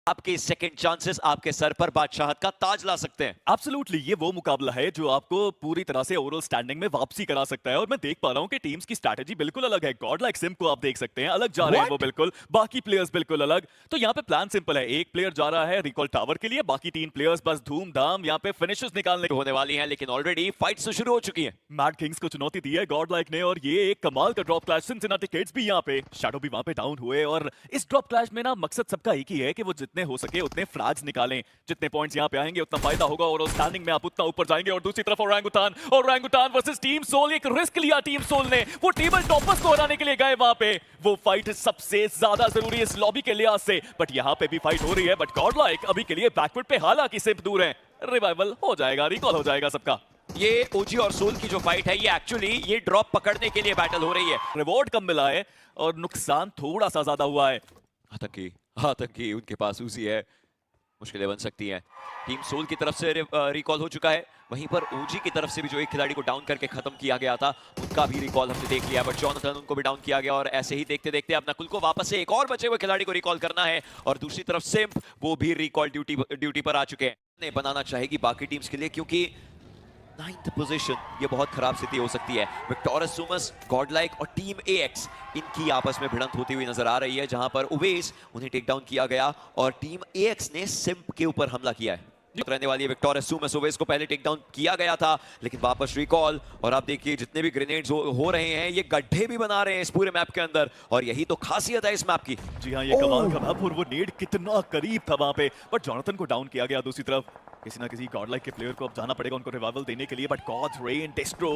आपके second chances आपके sir पर बादशाहत का ताज ला सकते हैं। एब्सोल्युटली, ये वो मुकाबला है जो आपको पूरी तरह से ओवरऑल स्टैंडिंग में वापसी करा सकता है। और मैं देख पा रहा हूं कि टीम्स की स्ट्रैटेजी बिल्कुल अलग है। गॉड लाइक सिम को आप देख सकते हैं, अलग जा रहे हैं वो बिल्कुल, बाकी प्लेयर्स बिल्कुल अलग। तो यहाँ पे प्लान सिंपल है, एक प्लेयर जा रहा है रिकॉल टावर के लिए, बाकी 3 प्लेयर्स बस धूमधाम यहाँ पे फिनिशेस निकालने होने वाली हैं, लेकिन ऑलरेडी फाइट्स तो शुरू हो चुकी है। मैड किंग्स को चुनौती दी है गॉड लाइक ने, और ये एक कमाल का ड्रॉप क्लैश। सिंसिनाटी किड्स भी यहाँ पे, शैडो भी वहां पे डाउन हुए, और इस ड्रॉप क्लैश में ना मकसद सबका एक ही है कि वो जितने हो सके उतने फ्रैग्स निकालें। जितने पॉइंट्स यहाँ पे आएंगे उतना फायदा होगा, और स्टैंडिंग में आप उतना ऊपर जाएंगे। और दूसरी तरफ ओरंगुटान वर्सेस टीम सोल, एक रिस्क लिया टीम सोल ने, वो टेबल टॉपर्स को हराने के लिए गए वहां पे। वो फाइट सबसे ज्यादा जरूरी है इस लॉबी के लिहाज से, बट यहाँ पे भी फाइट हो रही है। बट गॉड लाइक अभी के लिए बैकवर्ड पे हालांकि सिर्फ दूर है, रिवाइवल हो जाएगा, रिकॉल हो जाएगा सबका। ये ओजी और सोल की जो फाइट है, ये एक्चुअली ये ड्रॉप पकड़ने के लिए बैटल हो रही है। रिवॉर्ड कम मिला है और नुकसान थोड़ा सा ज्यादा हुआ है। आतंकी उनके पास उसी है, मुश्किलें बन सकती हैं। टीम सोल की तरफ से रिकॉल हो चुका है, वहीं पर ओजी की तरफ से भी जो एक खिलाड़ी को डाउन करके खत्म किया गया था उनका भी रिकॉल हमने देख लिया। बट जॉनथन उनको भी डाउन किया गया, और ऐसे ही देखते देखते अब नकुल को वापस से एक और बचे हुए खिलाड़ी को रिकॉल करना है। और दूसरी तरफ सिम्प, वो भी रिकॉल ड्यूटी पर आ चुके हैं। बनाना चाहेगी बाकी टीम्स के लिए, क्योंकि 9th पोजीशन ये बहुत खराब स्थिति हो सकती है। विक्टोरस सुमस, गॉडलाइक और टीम एएक्स, इनकी आपस में भिड़ंत होती हुई नजर आ रही है, जहां पर उवेस उन्हें टेक डाउन किया गया और टीम एएक्स ने सिम्प के ऊपर हमला किया है। रहने वाली है विक्टोरस सुमस, उवेस को पहले टेक डाउन किया गया था लेकिन वापस रिकॉल। और आप देखिए जितने भी ग्रेनेड्स हो रहे हैं, ये गड्ढे भी बना रहे हैं इस पूरे मैप के अंदर, और यही तो खासियत है इस मैप की। जी हाँ, ये कमाल का मैप, और वो नेड कितना करीब था वहां पे, बट जॉनथन को डाउन किया गया। दूसरी तरफ किसी ना किसी गॉडलाइक के प्लेयर को अब जाना पड़ेगा उनको रिवाइवल देने के लिए, but Gods Reign Destro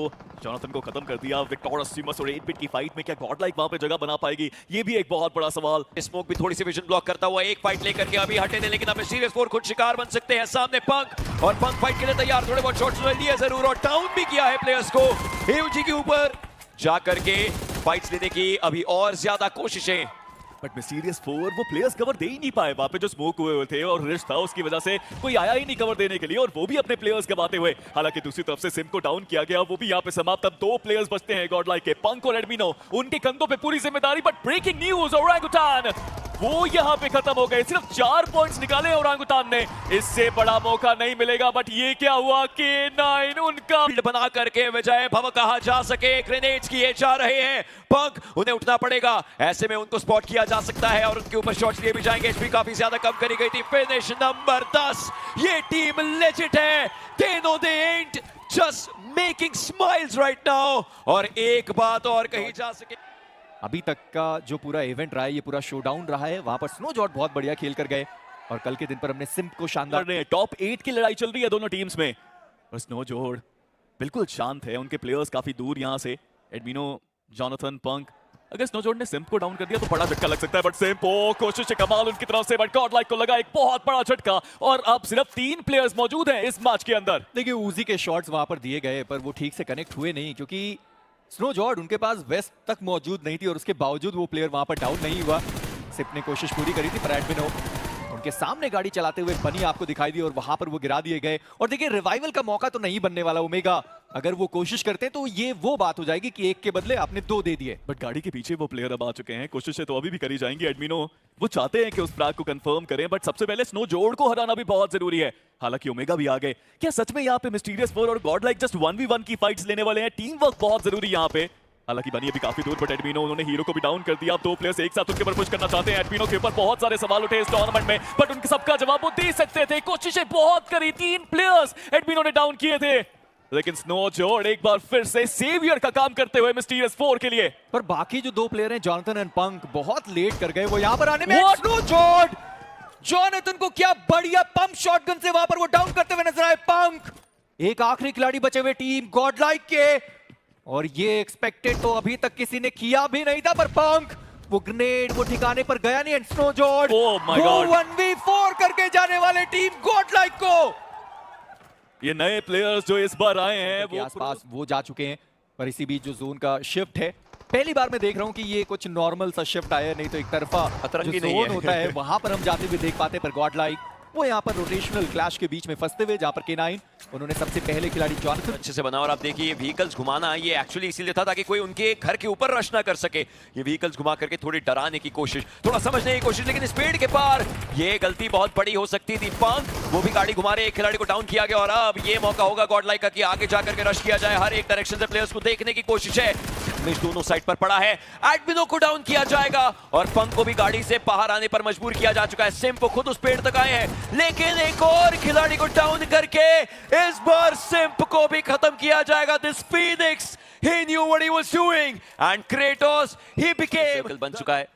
Jonathan को खत्म कर दिया। विक्टोरस सुमस और 8-बिट की फाइट में क्या गॉडलाइक वहां पे जगह बना पाएगी, ये भी एक बहुत बड़ा सवाल। स्मोक भी थोड़ी सी विजन ब्लॉक करता हुआ एक फाइट लेकर के अभी हटे थे, लेकिन अब सीरियस 4 खुद शिकार बन सकते हैं। सामने पंक, और पंक फाइट के लिए तैयार, थोड़े बहुत शॉट्स लिए जरूर, और डाउन भी किया है प्लेयर्स को। एयूजी के ऊपर जाकर के फाइट्स लेने की अभी और ज्यादा कोशिशें, बट मिस्टीरियस 4 वो प्लेयर्स कवर दे ही नहीं पाए वहां पे, जो स्मोक हुए थे और रिश था उसकी वजह से कोई आया ही नहीं कवर देने के लिए, और वो भी अपने प्लेयर्स गवाते हुए। हालांकि दूसरी तरफ से सिम को डाउन किया गया, वो भी यहाँ पे समाप्त। अब 2 प्लेयर्स बचते हैं गॉडलाइक के, पंक और एडमिनो, उनके कंधों पे पूरी जिम्मेदारी। बट ब्रेकिंग न्यूज, ओरंगुटान वो यहाँ पे खत्म हो गए, सिर्फ 4 पॉइंट्स निकाले ओरंगुटान ने, इससे बड़ा मौका नहीं मिलेगा। बट ये क्या हुआ, K9 उनका बना करके विजय भव कहा जा सके, ग्रेनेड्स किए जा रहे हैं। पंक, उन्हें उठना पड़ेगा, ऐसे में उनको स्पॉट किया जा सकता है और उनके ऊपर शॉट्स लिए भी जाएंगे। एचपी काफी ज्यादा कम करी गई थी। फिनिश नंबर 10, ये टीम लेजिट है। They know they ain't just making smiles right now। और एक बात और कही जा सके, अभी तक का जो पूरा इवेंट रहा है, ये पूरा शोडाउन रहा है, वहां पर स्नो जॉट बहुत बढ़िया खेल कर गए, और कल के दिन पर हमने सिम्प को शानदार। टॉप 8 की लड़ाई चल रही है दोनों टीम्स में, और स्नो जोड़ बिल्कुल शांत है, उनके प्लेयर्स काफी दूर यहाँ से। एडमिनो, जॉनथन, पंक, अगर स्नो जोड़ ने सिम्प को डाउन कर दिया तो बड़ा झटका लग सकता है। बट सिम्प, कोशिश कमाल उनकी तरफ से, बट गॉडलाइक को लगा एक बहुत बड़ा झटका, और अब सिर्फ 3 प्लेयर्स मौजूद हैं इस मैच के अंदर। देखिए उजी के शॉट्स वहां पर दिए गए, पर वो ठीक से कनेक्ट हुए नहीं, क्योंकि स्नो जॉर्ड उनके पास वेस्ट तक मौजूद नहीं थी, और उसके बावजूद वो प्लेयर वहां पर डाउन नहीं हुआ। सिप ने कोशिश पूरी करी थी, पर एडमिनो उनके सामने गाड़ी चलाते हुए बनी आपको दिखाई दी, और वहां पर वो गिरा दिए गए। और देखिए रिवाइवल का मौका तो नहीं बनने वाला ओमेगा, अगर वो कोशिश करते हैं तो ये वो बात हो जाएगी कि 1 के बदले आपने 2 दे दिए। बट गाड़ी के पीछे वो प्लेयर अब आ चुके हैं, कोशिशें तो अभी भी करी जाएंगी। एडमिनो वो चाहते हैं कि उस फ्रैग को कंफर्म करें, बट सबसे पहले स्नो जोड़ को हराना भी बहुत जरूरी है। हालांकि ओमेगा भी आ गए, क्या सच में यहाँ पे मिस्टीरियस 4 और गॉडलाइक जस्ट 1v1 की फाइट्स लेने वाले हैं? टीम वर्क बहुत जरूरी यहाँ पे। हालांकि बनी अभी काफी दूर, बट एडमिनो उन्होंने हीरो को भी डाउन कर दिया। अब 2 प्लेयर्स एक साथ उनके ऊपर पुश करना चाहते हैं। एडमिनो के ऊपर बहुत सारे सवाल उठे इस टूर्नामेंट में, बट उनके सबका जवाब वो दे सकते थे। कोशिशें बहुत करी, 3 प्लेयर्स एडमिनो ने डाउन किए थे, लेकिन स्नो जोड़ एक बार फिर से सेवियर का काम करते हुए मिस्टीरियस 4 के लिए। पर बाकी जो 2 प्लेयर हैं, जॉनथन एंड पंक, बहुत लेट कर गए वो यहाँ पर आने में। स्नो जॉर्ड, जॉनथन को क्या बढ़िया पंप शॉटगन से वहां पर वो डाउन करते हुए नजर आए। पंक, एक आखिरी खिलाड़ी बचे हुए टीम गॉडलाइक के, और ये एक्सपेक्टेड तो अभी तक किसी ने किया भी नहीं था, पर पंक वो ग्रेनेड वो ठिकाने पर गया नहीं। एंड स्नो जॉर्ड वो 1v4 करके जाने वाले टीम गॉडलाइक को। ये नए प्लेयर्स जो इस बार आए हैं वो आसपास वो जा चुके हैं, पर इसी बीच जो जोन का शिफ्ट है, पहली बार मैं देख रहा हूं कि ये कुछ नॉर्मल सा शिफ्ट आया, नहीं तो एक तरफा जो जोन होता है वहां पर हम जाते हुए देख पाते। पर गॉडलाइक वो यहाँ पर रोटेशनल क्लैश के बीच में फंसते हुए, जहाँ पर K9 उन्होंने सबसे पहले खिलाड़ी जॉनथन अच्छे से बना। और आप देखिए ये व्हीकल्स घुमाना ये एक्चुअली इसीलिए था ताकि कोई उनके घर के ऊपर रश ना कर सके। ये व्हीकल्स घुमा करके थोड़ी डराने की कोशिश, थोड़ा समझने की कोशिश, लेकिन स्पीड के पार ये गलती बहुत बड़ी हो सकती थी। पंक वो भी गाड़ी घुमा रहे, एक खिलाड़ी को डाउन किया गया और अब ये मौका होगा गॉडलाइक का कि आगे जाकर के रश किया जाए। हर एक डायरेक्शन से प्लेयर्स को देखने की कोशिश है। मिश दोनों साइड पर पड़ा है, एडमिनो को डाउन किया जाएगा और पंक को भी गाड़ी से बाहर आने पर मजबूर किया जा चुका है। सिम्प खुद उस पेड़ तक आए हैं, लेकिन एक और खिलाड़ी को डाउन करके इस बार सिम्प को भी खत्म किया जाएगा। This Phoenix he knew what he was doing and Kratos he became circle बन चुका है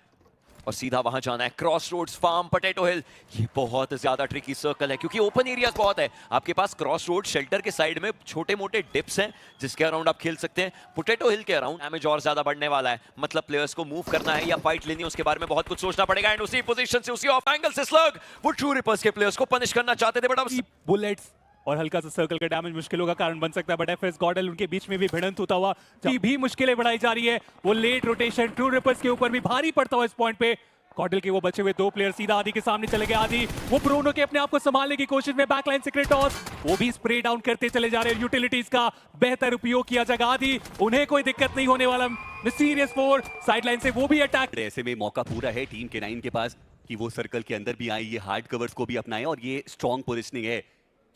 और सीधा वहां जाना है। क्रॉस रोड्स फार्म पोटैटो हिल, ये बहुत ज्यादा ट्रिकी सर्कल है क्योंकि ओपन एरियाज बहुत है। आपके पास क्रॉस रोड शेल्टर के साइड में छोटे मोटे डिप्स हैं जिसके अराउंड आप खेल सकते हैं। पोटैटो हिल के अराउंड डैमेज और ज्यादा बढ़ने वाला है, मतलब प्लेयर्स को मूव करना है या फाइट लेनी है उसके बारे में बहुत कुछ सोचना पड़ेगा। एंड उसी पोजीशन से उसी ऑफ एंगल से स्लग वो ट्रू रिपर्स के प्लेयर्स को पनिश करना चाहते थे, बट अब बुलेट्स और हल्का सा सर्कल का डैमेज मुश्किलों का कारण बन सकता है। बट एफएस गॉडल उनके बीच में भी भिड़ंत होता हुआ भी मुश्किलें बढ़ाई जा रही है। वो लेट रोटेशन ट्रू रिपर्स के ऊपर भी भारी पड़ता हुआ इस पॉइंट पे। गॉडल के वो बचे हुए दो प्लेयर सीधा आदि के सामने चले गए। आदि वो ब्रूनो के अपने आप को संभालने की कोशिश में, बैकलाइन से क्रेटोस वो भी स्प्रे डाउन करते चले जा रहे हैं। यूटिलिटीज का बेहतर उपयोग किया जाएगा। आदि उन्हें कोई दिक्कत नहीं होने वाला। मिस्टीरियस फोर साइडलाइन से वो भी अटैक। ऐसे में मौका पूरा है टीम K9 के पास कि वो सर्कल के अंदर भी आए, ये हार्ड कवर्स को भी अपनाएं और ये स्ट्रॉन्ग पोजिशनिंग है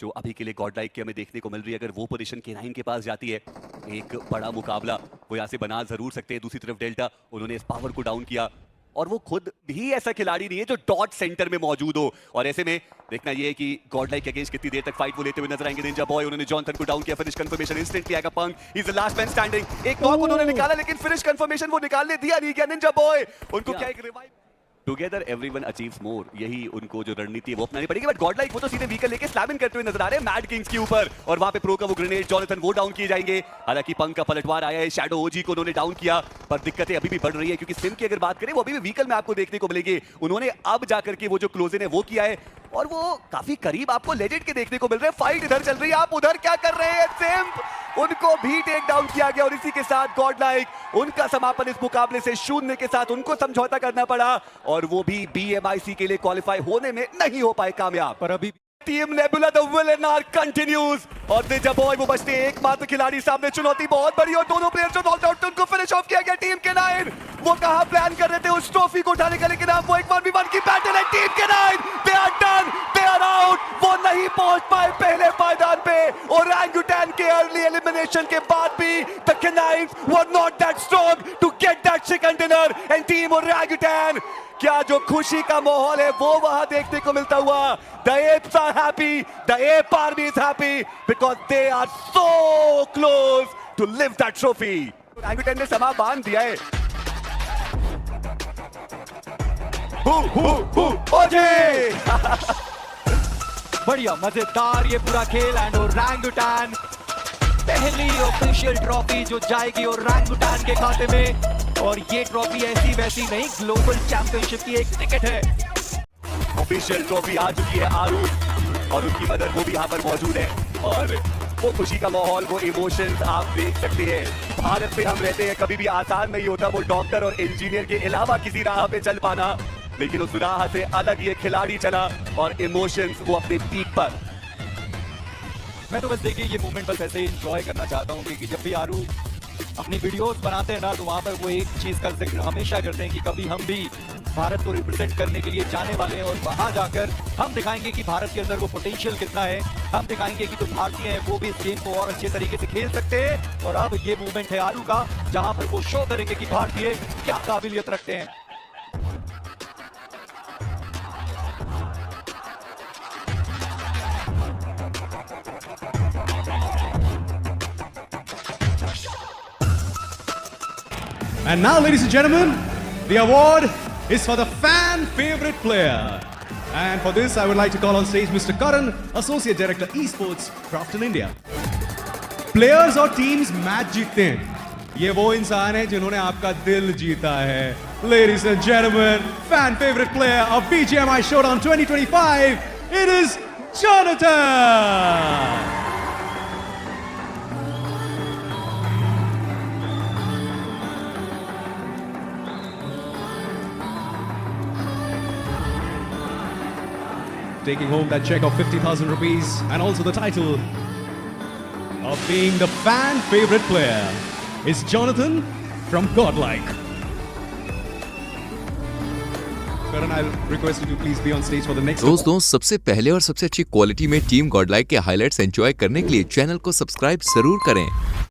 जो अभी के लिए गॉडलाइक की हमें देखने को मिल रही है। अगर वो पोजीशन K9 के पास जाती है, एक बड़ा मुकाबला वो यहाँ से बना जरूर सकते हैं। दूसरी तरफ डेल्टा उन्होंने इस पावर को डाउन किया और वो खुद भी ऐसा खिलाड़ी नहीं है जो डॉट सेंटर में मौजूद हो। और ऐसे में देखना ये है कि गॉडलाइक के अगेंस्ट कितनी देर तक फाइट वो लेते हुए नजर आएंगे। निंजा बॉय उन्होंने जॉनथन को डाउन किया, फिनिश कंफर्मेशन इंस्टेंटली आएगा। Punk he is the last man standing. एक नॉक उन्होंने निकाला लेकिन फिनिश कंफर्मेशन वो निकालने दिया नहीं गया। निंजा बॉय उनको क्या एक रिवाइव टुगेदर एवरीवन अचीव्स मोर, यही उनको जो रणनीति है वो अपनानी पड़ेगी। बट गॉडलाइक वो तो सीधे व्हीकल लेके स्लैमिंग करते हुए नजर आ रहे हैं मैड किंग्स के ऊपर और वहां पे प्रो का वो ग्रेनेड जॉनथन वो डाउन किए जाएंगे। हालांकि पंक का पलटवार आया है, शैडो ओजी को उन्होंने डाउन किया, पर दिक्कतें अभी भी बढ़ रही है क्योंकि सिम की अगर बात करें वो अभी भी व्हीकल में आपको देखने को मिलेंगे। उन्होंने अब जाकर के वो जो क्लोजन है वो किया है और वो काफी करीब आपको लेजेंड के देखने को मिल रहे हैं। फाइट इधर चल रही है, आप उधर क्या कर रहे हैं? सिम्प उनको भी टेक डाउन किया गया और इसी के साथ गॉडलाइक उनका समापन इस मुकाबले से शून्य के साथ उनको समझौता करना पड़ा और वो भी BMIC के लिए क्वालिफाई होने में नहीं हो पाए कामयाब। पर अभी team Nebula the villain are continues और निंजा बॉय वो बचते एकमात्र खिलाड़ी सामने। चुनौती बहुत बड़ी और दोनों प्लेयर जो नॉक आउट उनको फिनिश ऑफ किया गया। टीम K9 वो कहां प्लान कर रहे थे उस ट्रॉफी को उठाने का, लेकिन अब वो एक 1v1 की बैटल है। Team K9 they are done, they are out. वो नहीं पहुंच पाए पहले पायदान पे और ओरंगुटैन के अर्ली एलिमिनेशन के बाद भी the K9 were not that strong to get that second dinner and team Orangutan क्या जो खुशी का माहौल है वो वहां देखने को मिलता हुआ। The apes are happy, the ape army is happy because they are so close to lift that trophy. Orangutan ने समा बांध दिया है। ओजे बढ़िया मजेदार ये पूरा खेल एंड ओरंगुटैन पहली ऑफिशियल ट्रॉफी जो जाएगी ओरंगुटैन के खाते में। और ये ट्रॉफी ऐसी वैसी नहीं, ग्लोबल चैंपियनशिप की एक टिकट है। ऑफिशियल ट्रॉफी आ चुकी है आरू और उनकी मदर वो भी यहाँ पर मौजूद है और वो खुशी का माहौल, वो इमोशंस आप देख सकते हैं। भारत में हम रहते हैं, कभी भी आसान नहीं होता वो डॉक्टर और इंजीनियर के अलावा किसी राह पे चल पाना, लेकिन उस राह से अलग ये खिलाड़ी चला और इमोशंस वो अपने पीक पर। मैं तो बस देखिए ये मूवमेंट बस ऐसे एंजॉय करना चाहता हूँ कि जब भी आरू अपनी वीडियोस बनाते हैं ना तो वहां पर वो एक चीज का जिक्र हमेशा करते हैं कि कभी हम भी भारत को रिप्रेजेंट करने के लिए जाने वाले हैं और वहां जाकर हम दिखाएंगे कि भारत के अंदर वो पोटेंशियल कितना है। हम दिखाएंगे कि जो भारतीय हैं वो भी इस गेम को और अच्छे तरीके से खेल सकते हैं। और अब ये मूवमेंट है आरू का जहां पर वो शो करेंगे कि भारतीय क्या काबिलियत रखते हैं। And now, ladies and gentlemen, the award is for the fan favorite player. And for this, I would like to call on stage Mr. Karan, Associate Director Esports, Crafton India. Players और teams match जीतते हैं। ये वो इंसान है जिन्होंने आपका दिल जीता है। Ladies and gentlemen, fan favorite player of BGMI Showdown 2025, it is Jonathan! taking home that check of 50,000 rupees and also the title of being the fan favorite player is Jonathan from Godlike. Karan, I'll request you to please be on stage for the next. दोस्तों, सबसे पहले और सबसे अच्छी quality में team Godlike के highlights enjoy करने के लिए चैनल को सब्सक्राइब जरूर करें।